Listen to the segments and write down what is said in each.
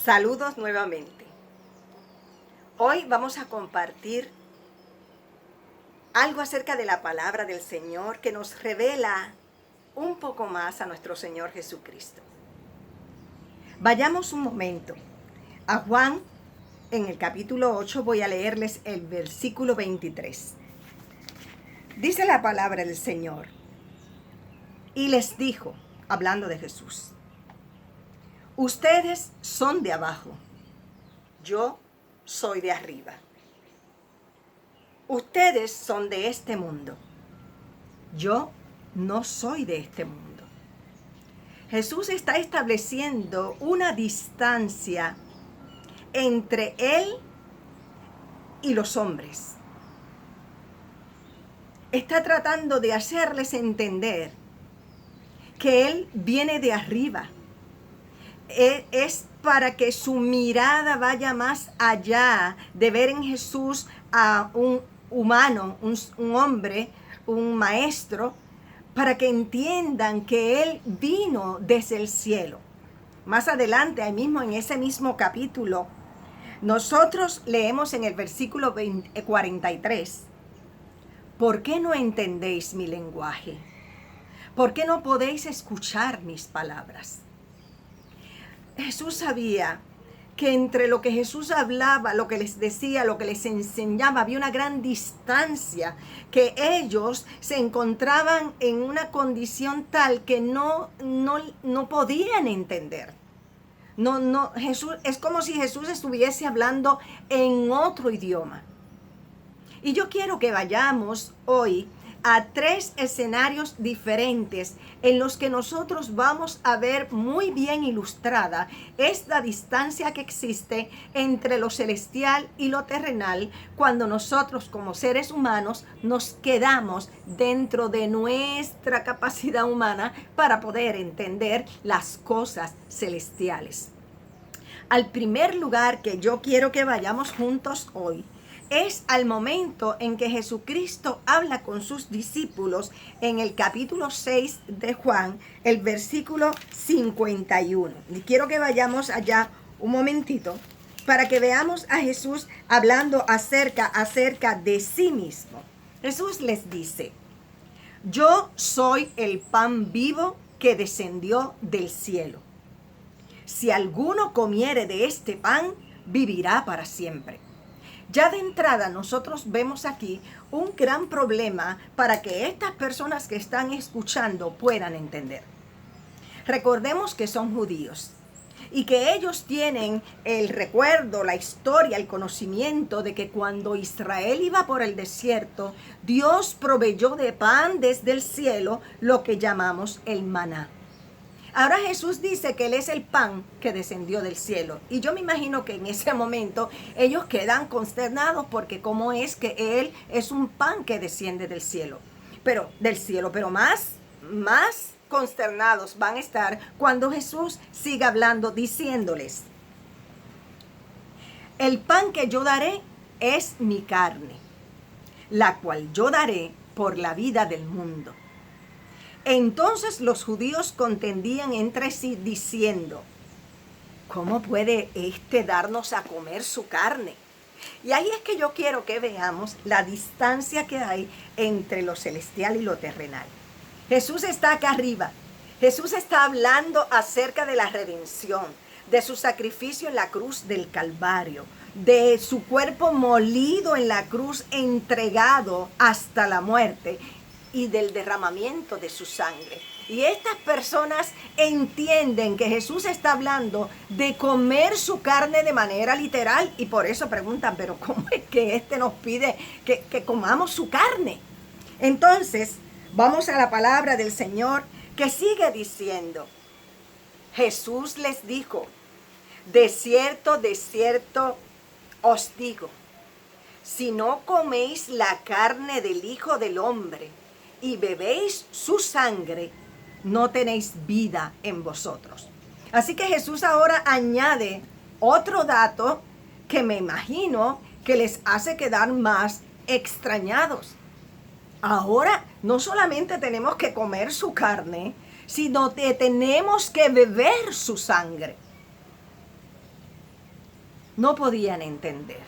Saludos nuevamente. Hoy vamos a compartir algo acerca de la palabra del Señor que nos revela un poco más a nuestro Señor Jesucristo. Vayamos un momento a Juan, en el capítulo 8, voy a leerles el versículo 23. Dice la palabra del Señor: y les dijo, hablando de Jesús: ustedes son de abajo, yo soy de arriba. Ustedes son de este mundo, yo no soy de este mundo. Jesús está estableciendo una distancia entre Él y los hombres. Está tratando de hacerles entender que Él viene de arriba. Es para que su mirada vaya más allá de ver en Jesús a un humano, un hombre, un maestro, para que entiendan que Él vino desde el cielo. Más adelante, ahí mismo en ese mismo capítulo, nosotros leemos en el versículo 43, ¿por qué no entendéis mi lenguaje? ¿Por qué no podéis escuchar mis palabras? Jesús sabía que entre lo que Jesús hablaba, lo que les decía, lo que les enseñaba, había una gran distancia, que ellos se encontraban en una condición tal que no podían entender. Jesús, es como si Jesús estuviese hablando en otro idioma. Y yo quiero que vayamos hoy a 3 escenarios diferentes en los que nosotros vamos a ver muy bien ilustrada esta distancia que existe entre lo celestial y lo terrenal cuando nosotros como seres humanos nos quedamos dentro de nuestra capacidad humana para poder entender las cosas celestiales. Al primer lugar que yo quiero que vayamos juntos hoy es al momento en que Jesucristo habla con sus discípulos en el capítulo 6 de Juan, el versículo 51. Y quiero que vayamos allá un momentito para que veamos a Jesús hablando acerca de sí mismo. Jesús les dice: yo soy el pan vivo que descendió del cielo. Si alguno comiere de este pan, vivirá para siempre. Ya de entrada nosotros vemos aquí un gran problema para que estas personas que están escuchando puedan entender. Recordemos que son judíos y que ellos tienen el recuerdo, la historia, el conocimiento de que cuando Israel iba por el desierto, Dios proveyó de pan desde el cielo lo que llamamos el maná. Ahora Jesús dice que Él es el pan que descendió del cielo. Y yo me imagino que en ese momento ellos quedan consternados porque cómo es que Él es un pan que desciende del cielo. Pero más consternados van a estar cuando Jesús siga hablando diciéndoles: el pan que yo daré es mi carne, la cual yo daré por la vida del mundo. Entonces los judíos contendían entre sí diciendo: ¿cómo puede darnos a comer su carne? Y ahí es que yo quiero que veamos la distancia que hay entre lo celestial y lo terrenal. Jesús está acá arriba. Jesús está hablando acerca de la redención, de su sacrificio en la cruz del Calvario, de su cuerpo molido en la cruz, entregado hasta la muerte, y del derramamiento de su sangre. Y estas personas entienden que Jesús está hablando de comer su carne de manera literal, y por eso preguntan: pero ¿cómo es que nos pide que comamos su carne? Entonces, vamos a la palabra del Señor que sigue diciendo: Jesús les dijo: de cierto os digo, si no coméis la carne del Hijo del Hombre y bebéis su sangre, no tenéis vida en vosotros. Así que Jesús ahora añade otro dato que me imagino que les hace quedar más extrañados. Ahora no solamente tenemos que comer su carne, sino que tenemos que beber su sangre. no podían entender.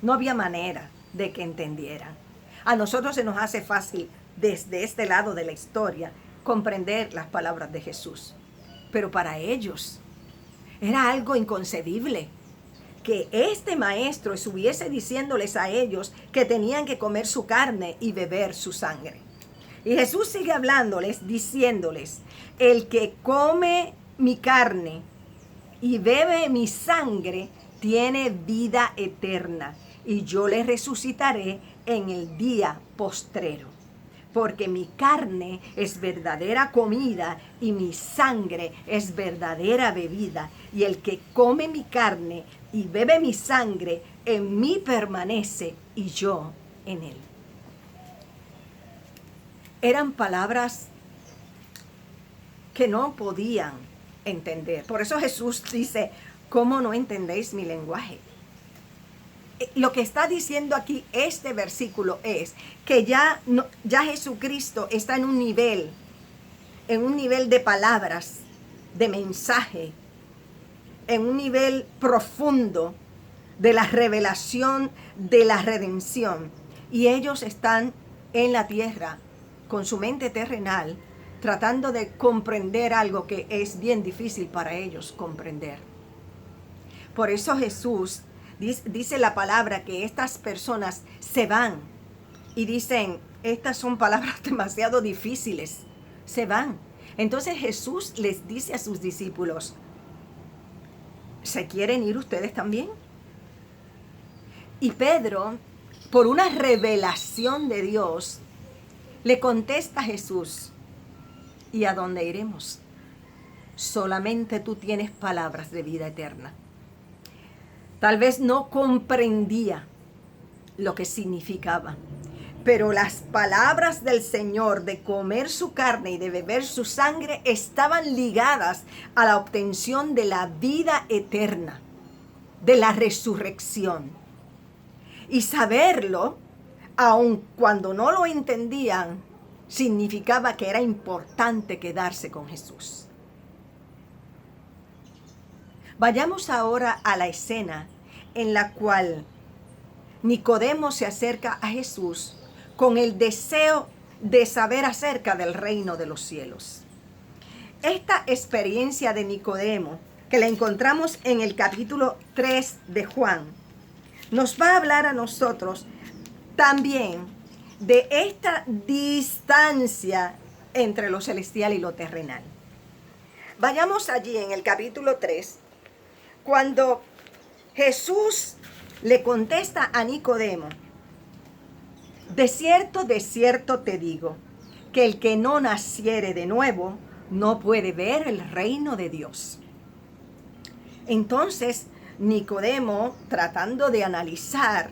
No había manera de que entendieran. A nosotros se nos hace fácil desde este lado de la historia comprender las palabras de Jesús. Pero para ellos era algo inconcebible que este maestro estuviese diciéndoles a ellos que tenían que comer su carne y beber su sangre. Y Jesús sigue hablándoles, diciéndoles, el que come mi carne y bebe mi sangre tiene vida eterna, y yo le resucitaré en el día postrero. Porque mi carne es verdadera comida y mi sangre es verdadera bebida. Y el que come mi carne y bebe mi sangre, en mí permanece y yo en él. Eran palabras que no podían entender. Por eso Jesús dice, ¿cómo no entendéis mi lenguaje? Lo que está diciendo aquí este versículo es que ya Jesucristo está en un nivel de palabras, de mensaje, en un nivel profundo de la revelación de la redención. Y ellos están en la tierra, con su mente terrenal, tratando de comprender algo que es bien difícil para ellos comprender. Por eso Jesús dice la palabra que estas personas se van y dicen, estas son palabras demasiado difíciles, se van. Entonces Jesús les dice a sus discípulos, ¿se quieren ir ustedes también? Y Pedro, por una revelación de Dios, le contesta a Jesús, ¿y a dónde iremos? Solamente tú tienes palabras de vida eterna. Tal vez no comprendía lo que significaba, pero las palabras del Señor de comer su carne y de beber su sangre estaban ligadas a la obtención de la vida eterna, de la resurrección. Y saberlo, aun cuando no lo entendían, significaba que era importante quedarse con Jesús. Vayamos ahora a la escena en la cual Nicodemo se acerca a Jesús con el deseo de saber acerca del reino de los cielos. Esta experiencia de Nicodemo, que la encontramos en el capítulo 3 de Juan, nos va a hablar a nosotros también de esta distancia entre lo celestial y lo terrenal. Vayamos allí en el capítulo 3, cuando Jesús le contesta a Nicodemo, de cierto te digo, que el que no naciere de nuevo no puede ver el reino de Dios. Entonces Nicodemo, tratando de analizar,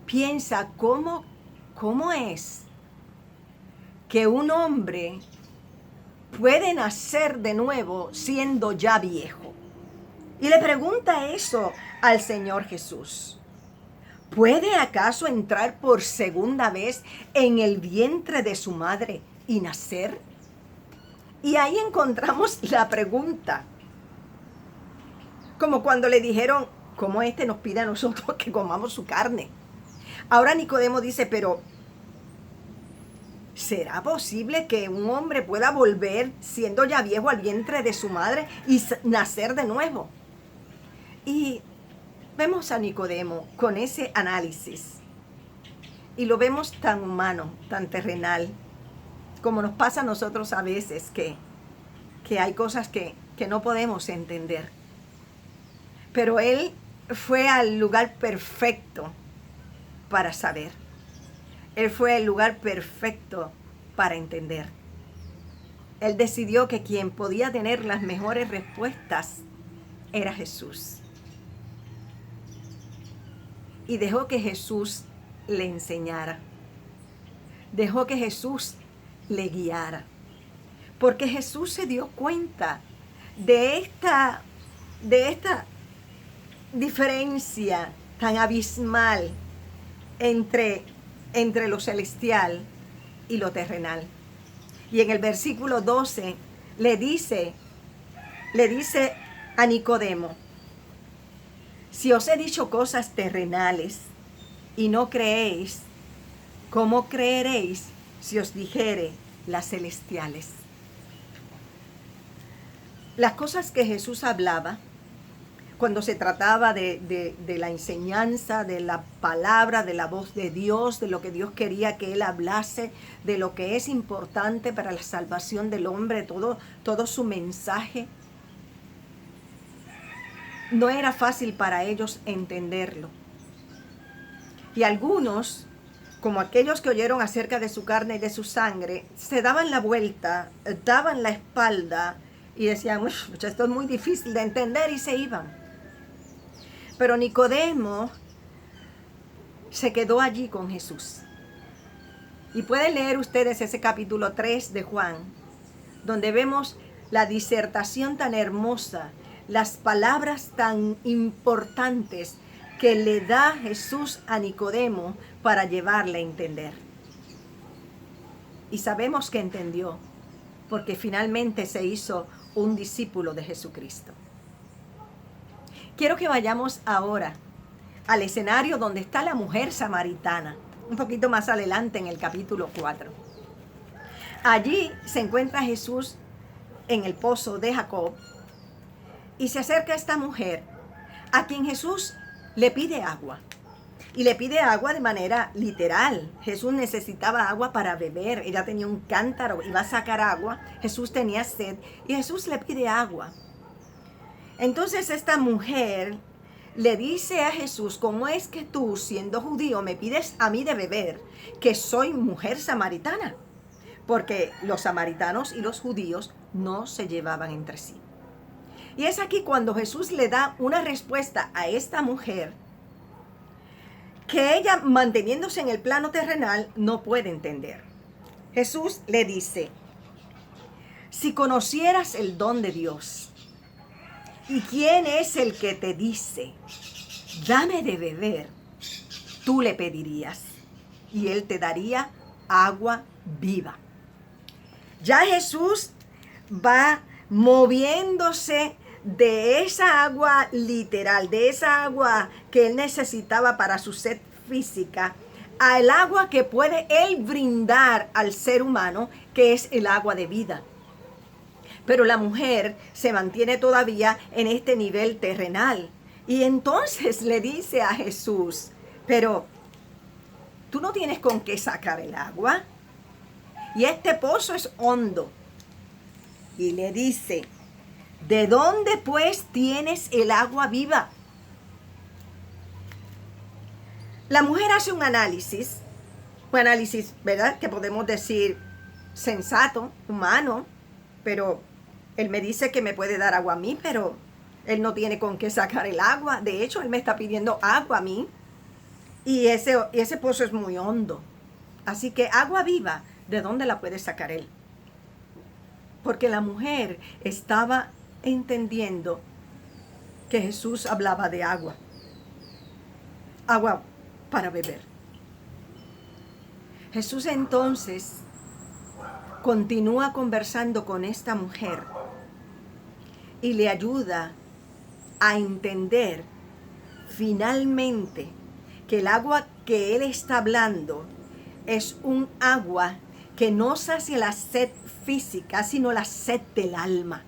piensa cómo es que un hombre puede nacer de nuevo siendo ya viejo. Y le pregunta eso al Señor Jesús. ¿Puede acaso entrar por segunda vez en el vientre de su madre y nacer? Y ahí encontramos la pregunta. Como cuando le dijeron, ¿cómo nos pide a nosotros que comamos su carne? Ahora Nicodemo dice, pero ¿será posible que un hombre pueda volver siendo ya viejo al vientre de su madre y nacer de nuevo? Y vemos a Nicodemo con ese análisis y lo vemos tan humano, tan terrenal, como nos pasa a nosotros a veces, que hay cosas que no podemos entender. Pero él fue al lugar perfecto para saber. Él fue el lugar perfecto para entender. Él decidió que quien podía tener las mejores respuestas era Jesús. Y dejó que Jesús le enseñara. Dejó que Jesús le guiara. Porque Jesús se dio cuenta de esta diferencia tan abismal entre lo celestial y lo terrenal. Y en el versículo 12 le dice a Nicodemo, Si os he dicho cosas terrenales y no creéis, ¿cómo creeréis si os dijere las celestiales? Las cosas que Jesús hablaba, cuando se trataba de la enseñanza, de la palabra, de la voz de Dios, de lo que Dios quería que Él hablase, de lo que es importante para la salvación del hombre, todo su mensaje, no era fácil para ellos entenderlo. Y algunos, como aquellos que oyeron acerca de su carne y de su sangre, se daban la vuelta, daban la espalda y decían, esto es muy difícil de entender, y se iban. Pero Nicodemo se quedó allí con Jesús. Y pueden leer ustedes ese capítulo 3 de Juan, donde vemos la disertación tan hermosa, las palabras tan importantes que le da Jesús a Nicodemo para llevarle a entender. Y sabemos que entendió, porque finalmente se hizo un discípulo de Jesucristo. Quiero que vayamos ahora al escenario donde está la mujer samaritana, un poquito más adelante en el capítulo 4. Allí se encuentra Jesús en el pozo de Jacob y se acerca a esta mujer a quien Jesús le pide agua. Y le pide agua de manera literal. Jesús necesitaba agua para beber. Ella tenía un cántaro, iba a sacar agua. Jesús tenía sed y Jesús le pide agua. Entonces esta mujer le dice a Jesús, ¿cómo es que tú, siendo judío, me pides a mí de beber, que soy mujer samaritana? Porque los samaritanos y los judíos no se llevaban entre sí. Y es aquí cuando Jesús le da una respuesta a esta mujer que ella, manteniéndose en el plano terrenal, no puede entender. Jesús le dice, si conocieras el don de Dios, ¿y quién es el que te dice, dame de beber? Tú le pedirías y él te daría agua viva. Ya Jesús va moviéndose de esa agua literal, de esa agua que él necesitaba para su sed física, al agua que puede él brindar al ser humano, que es el agua de vida. Pero la mujer se mantiene todavía en este nivel terrenal. Y entonces le dice a Jesús, pero tú no tienes con qué sacar el agua. Y este pozo es hondo. Y le dice, ¿de dónde pues tienes el agua viva? La mujer hace un análisis, ¿verdad? Que podemos decir sensato, humano, pero él me dice que me puede dar agua a mí, pero él no tiene con qué sacar el agua. De hecho, él me está pidiendo agua a mí. Y ese pozo es muy hondo. Así que agua viva, ¿de dónde la puede sacar él? Porque la mujer estaba entendiendo que Jesús hablaba de agua. Agua para beber. Jesús entonces continúa conversando con esta mujer y le ayuda a entender finalmente que el agua que él está hablando es un agua que no sacia la sed física, sino la sed del alma.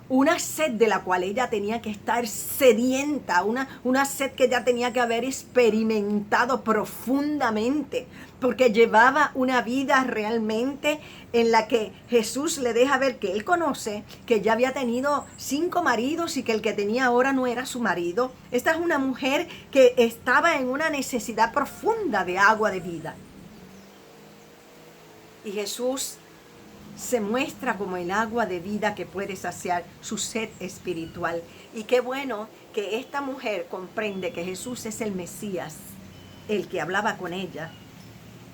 Una sed de la cual ella tenía que estar sedienta, una sed que ella tenía que haber experimentado profundamente, porque llevaba una vida realmente en la que Jesús le deja ver que él conoce, que ya había tenido 5 maridos y que el que tenía ahora no era su marido. Esta es una mujer que estaba en una necesidad profunda de agua de vida. Y Jesús se muestra como el agua de vida que puede saciar su sed espiritual. Y qué bueno que esta mujer comprende que Jesús es el Mesías, el que hablaba con ella,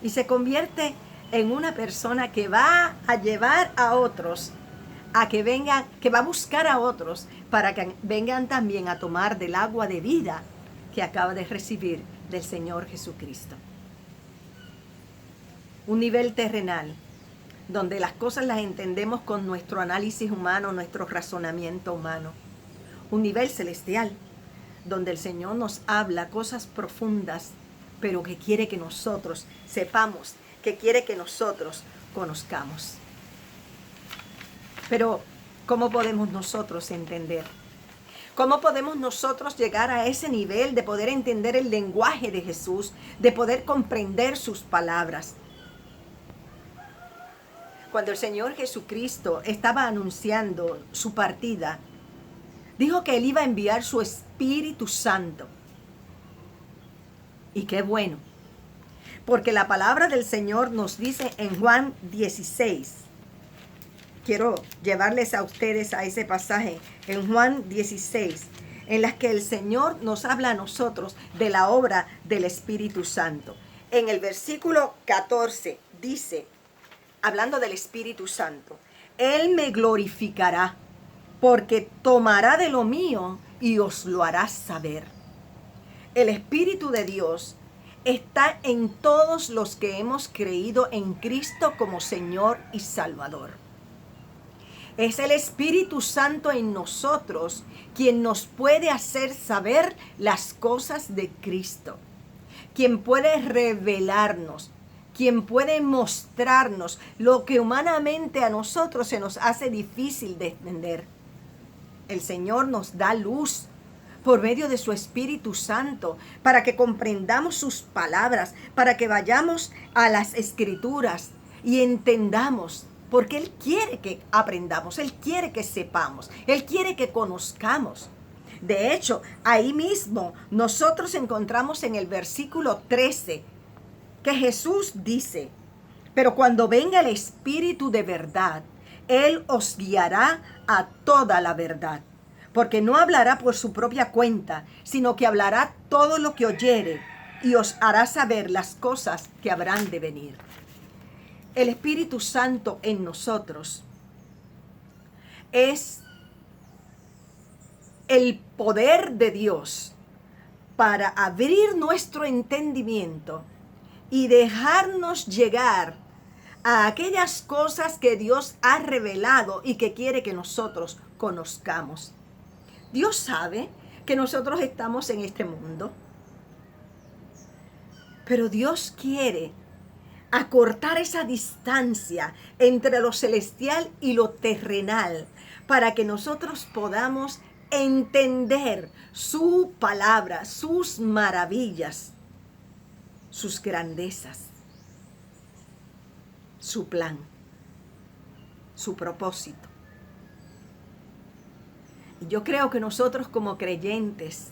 y se convierte en una persona que va a llevar a otros a que vengan, que va a buscar a otros para que vengan también a tomar del agua de vida que acaba de recibir del Señor Jesucristo. Un nivel terrenal donde las cosas las entendemos con nuestro análisis humano, nuestro razonamiento humano. Un nivel celestial, donde el Señor nos habla cosas profundas, pero que quiere que nosotros sepamos, que quiere que nosotros conozcamos. Pero, ¿cómo podemos nosotros entender? ¿Cómo podemos nosotros llegar a ese nivel de poder entender el lenguaje de Jesús, de poder comprender sus palabras? Cuando el Señor Jesucristo estaba anunciando su partida, dijo que Él iba a enviar su Espíritu Santo. Y qué bueno, porque la palabra del Señor nos dice en Juan 16, quiero llevarles a ustedes a ese pasaje en Juan 16, en las que el Señor nos habla a nosotros de la obra del Espíritu Santo. En el versículo 14 dice, hablando del Espíritu Santo, Él me glorificará, porque tomará de lo mío y os lo hará saber. El Espíritu de Dios está en todos los que hemos creído en Cristo como Señor y Salvador. Es el Espíritu Santo en nosotros quien nos puede hacer saber las cosas de Cristo, quien puede revelarnos, quien puede mostrarnos lo que humanamente a nosotros se nos hace difícil de entender. El Señor nos da luz por medio de su Espíritu Santo para que comprendamos sus palabras, para que vayamos a las Escrituras y entendamos. Porque Él quiere que aprendamos, Él quiere que sepamos, Él quiere que conozcamos. De hecho, ahí mismo nosotros encontramos en el versículo 13 que Jesús dice, pero cuando venga el Espíritu de verdad, Él os guiará a toda la verdad. Porque no hablará por su propia cuenta, sino que hablará todo lo que oyere y os hará saber las cosas que habrán de venir. El Espíritu Santo en nosotros es el poder de Dios para abrir nuestro entendimiento y dejarnos llegar a aquellas cosas que Dios ha revelado y que quiere que nosotros conozcamos. Dios sabe que nosotros estamos en este mundo, pero Dios quiere acortar esa distancia entre lo celestial y lo terrenal para que nosotros podamos entender su palabra, sus maravillas, sus grandezas, su plan, su propósito. Y yo creo que nosotros como creyentes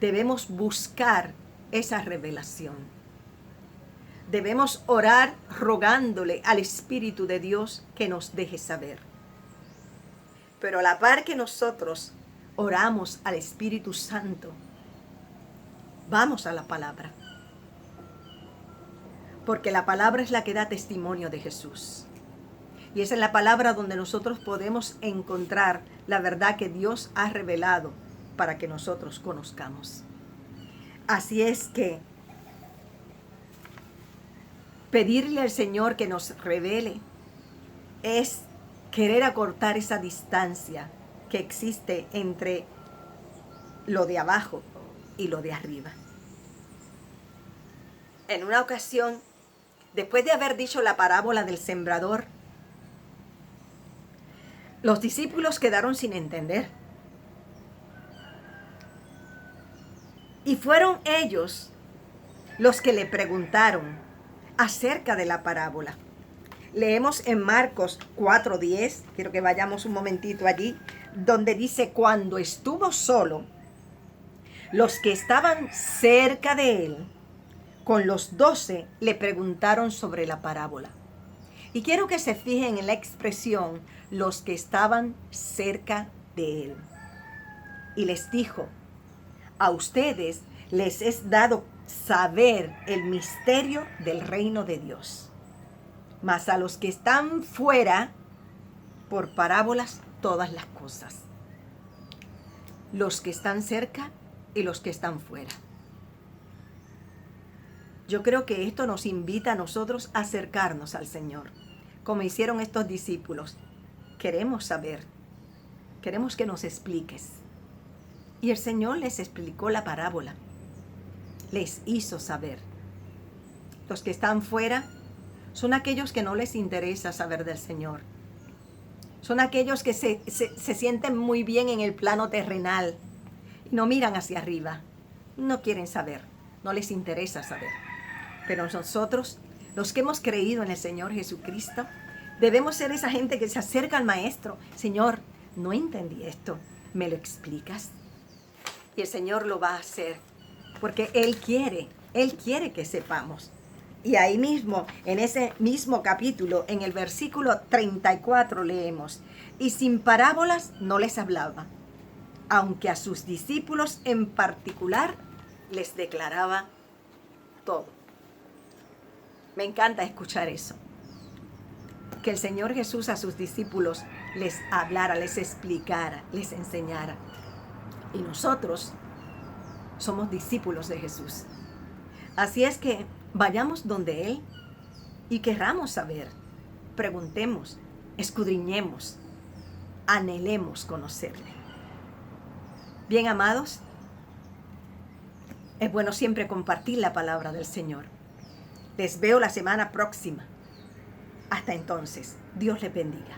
debemos buscar esa revelación. Debemos orar rogándole al Espíritu de Dios que nos deje saber. Pero a la par que nosotros oramos al Espíritu Santo, vamos a la palabra. Porque la palabra es la que da testimonio de Jesús. Y es en la palabra donde nosotros podemos encontrar la verdad que Dios ha revelado para que nosotros conozcamos. Así es que pedirle al Señor que nos revele es querer acortar esa distancia que existe entre lo de abajo y lo de arriba. En una ocasión, después de haber dicho la parábola del sembrador, los discípulos quedaron sin entender. Y fueron ellos los que le preguntaron acerca de la parábola. Leemos en Marcos 4:10, quiero que vayamos un momentito allí, donde dice, cuando estuvo solo, los que estaban cerca de él, con los 12, le preguntaron sobre la parábola. Y quiero que se fijen en la expresión, los que estaban cerca de él. Y les dijo, a ustedes les es dado saber el misterio del reino de Dios. Mas a los que están fuera, por parábolas todas las cosas. Los que están cerca y los que están fuera. Yo creo que esto nos invita a nosotros a acercarnos al Señor, como hicieron estos discípulos. Queremos saber, queremos que nos expliques. Y el Señor les explicó la parábola. Les hizo saber. Los que están fuera son aquellos que no les interesa saber del Señor. Son aquellos que se sienten muy bien en el plano terrenal y no miran hacia arriba. No quieren saber, no les interesa saber. Pero nosotros, los que hemos creído en el Señor Jesucristo, debemos ser esa gente que se acerca al Maestro. Señor, no entendí esto, ¿me lo explicas? Y el Señor lo va a hacer, porque Él quiere que sepamos. Y ahí mismo, en ese mismo capítulo, en el versículo 34 leemos: y sin parábolas no les hablaba, aunque a sus discípulos en particular les declaraba todo. Me encanta escuchar eso. Que el Señor Jesús a sus discípulos les hablara, les explicara, les enseñara. Y nosotros somos discípulos de Jesús. Así es que vayamos donde Él y querramos saber, preguntemos, escudriñemos, anhelemos conocerle. Bien, amados, es bueno siempre compartir la palabra del Señor. Les veo la semana próxima. Hasta entonces, Dios les bendiga.